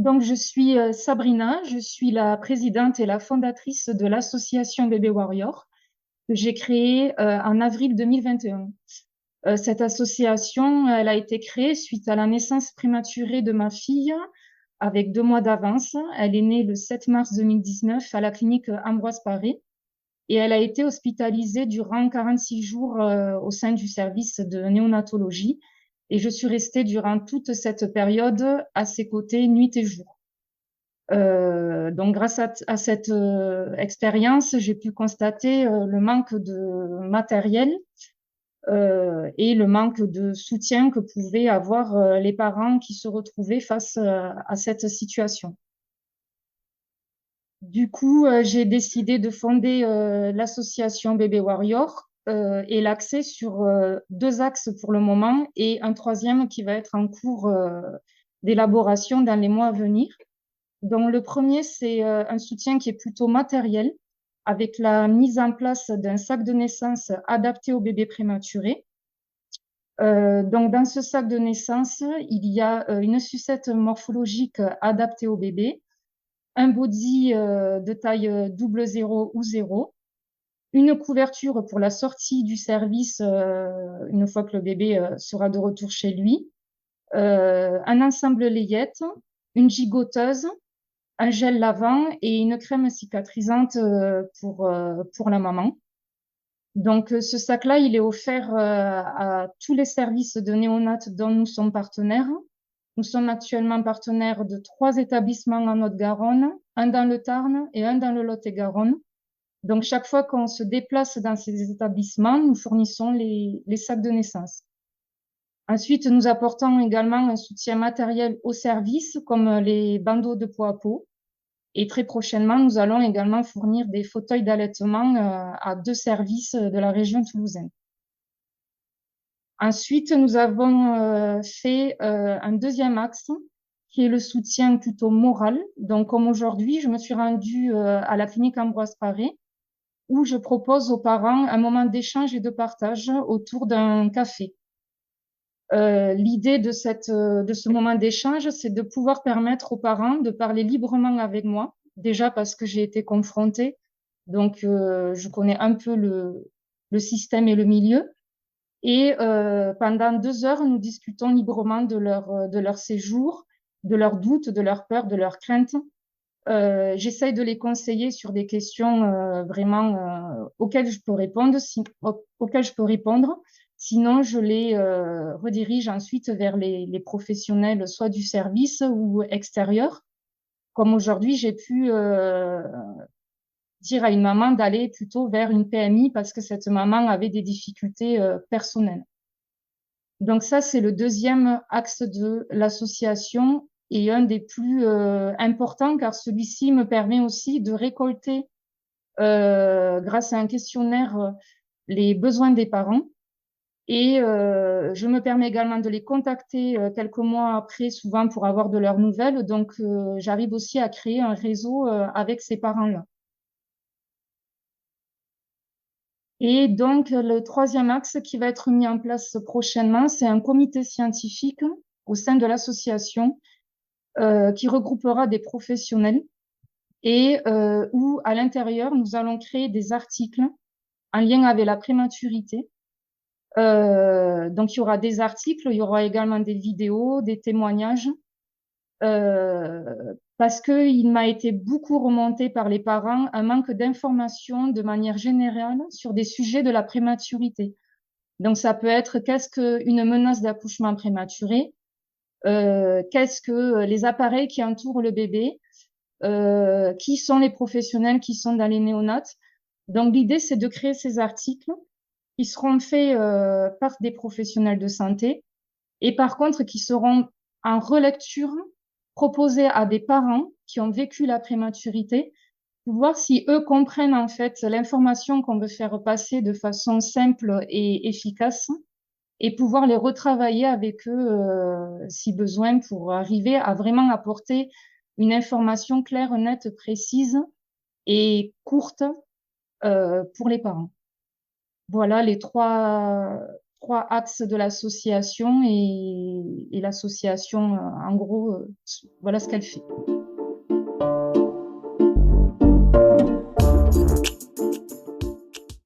Donc, je suis Sabrina, je suis la présidente et la fondatrice de l'association Bébé Warrior que j'ai créée en avril 2021. Cette association, elle a été créée suite à la naissance prématurée de ma fille avec 2 mois d'avance. Elle est née le 7 mars 2019 à la clinique Ambroise Paré et elle a été hospitalisée durant 46 jours au sein du service de néonatologie. Et je suis restée durant toute cette période à ses côtés, nuit et jour. Donc, grâce à cette expérience, j'ai pu constater le manque de matériel et le manque de soutien que pouvaient avoir les parents qui se retrouvaient face à cette situation. Du coup, j'ai décidé de fonder l'association Bébé Warrior et l'axer sur 2 axes pour le moment et un troisième qui va être en cours d'élaboration dans les mois à venir. Donc, le premier, c'est un soutien qui est plutôt matériel, avec la mise en place d'un sac de naissance adapté au bébé prématuré. Donc, dans ce sac de naissance, il y a une sucette morphologique adaptée au bébé, un body de taille double 0 ou 0, une couverture pour la sortie du service une fois que le bébé sera de retour chez lui, un ensemble layette, une gigoteuse, un gel lavant et une crème cicatrisante pour la maman. Donc, ce sac-là, il est offert à tous les services de néonat dont nous sommes partenaires. Nous sommes actuellement partenaires de 3 établissements en Haute-Garonne, un dans le Tarn et un dans le Lot-et-Garonne. Donc, chaque fois qu'on se déplace dans ces établissements, nous fournissons les sacs de naissance. Ensuite, nous apportons également un soutien matériel aux services, comme les bandeaux de peau à peau. Et très prochainement, nous allons également fournir des fauteuils d'allaitement à 2 services de la région toulousaine. Ensuite, nous avons fait un deuxième axe qui est le soutien plutôt moral. Donc, comme aujourd'hui, je me suis rendue à la clinique Ambroise Paré où je propose aux parents un moment d'échange et de partage autour d'un café. L'idée de ce moment d'échange, c'est de pouvoir permettre aux parents de parler librement avec moi, déjà parce que j'ai été confrontée, donc je connais un peu le système et le milieu. Et pendant 2 heures, nous discutons librement de leur séjour, de leurs doutes, de leurs peurs, de leurs craintes. J'essaye de les conseiller sur des questions vraiment auxquelles je peux répondre, auxquelles je peux répondre. Sinon, je les redirige ensuite vers les professionnels, soit du service ou extérieurs. Comme aujourd'hui, j'ai pu dire à une maman d'aller plutôt vers une PMI parce que cette maman avait des difficultés personnelles. Donc ça, c'est le deuxième axe de l'association et un des plus importants car celui-ci me permet aussi de récolter, grâce à un questionnaire, les besoins des parents. Et je me permets également de les contacter quelques mois après, souvent pour avoir de leurs nouvelles. Donc, j'arrive aussi à créer un réseau avec ces parents-là. Et donc, le troisième axe qui va être mis en place prochainement, c'est un comité scientifique au sein de l'association qui regroupera des professionnels et où, à l'intérieur, nous allons créer des articles en lien avec la prématurité. Donc, il y aura des articles, il y aura également des vidéos, des témoignages, parce qu'il m'a été beaucoup remonté par les parents un manque d'informations de manière générale sur des sujets de la prématurité. Donc, ça peut être qu'est-ce qu'une menace d'accouchement prématuré, qu'est-ce que les appareils qui entourent le bébé, qui sont les professionnels qui sont dans les néonates. Donc, l'idée, c'est de créer ces articles qui seront faits par des professionnels de santé et par contre qui seront en relecture proposés à des parents qui ont vécu la prématurité pour voir si eux comprennent en fait l'information qu'on veut faire passer de façon simple et efficace et pouvoir les retravailler avec eux si besoin pour arriver à vraiment apporter une information claire, nette, précise et courte pour les parents. Voilà les trois axes de l'association et l'association, en gros, voilà ce qu'elle fait.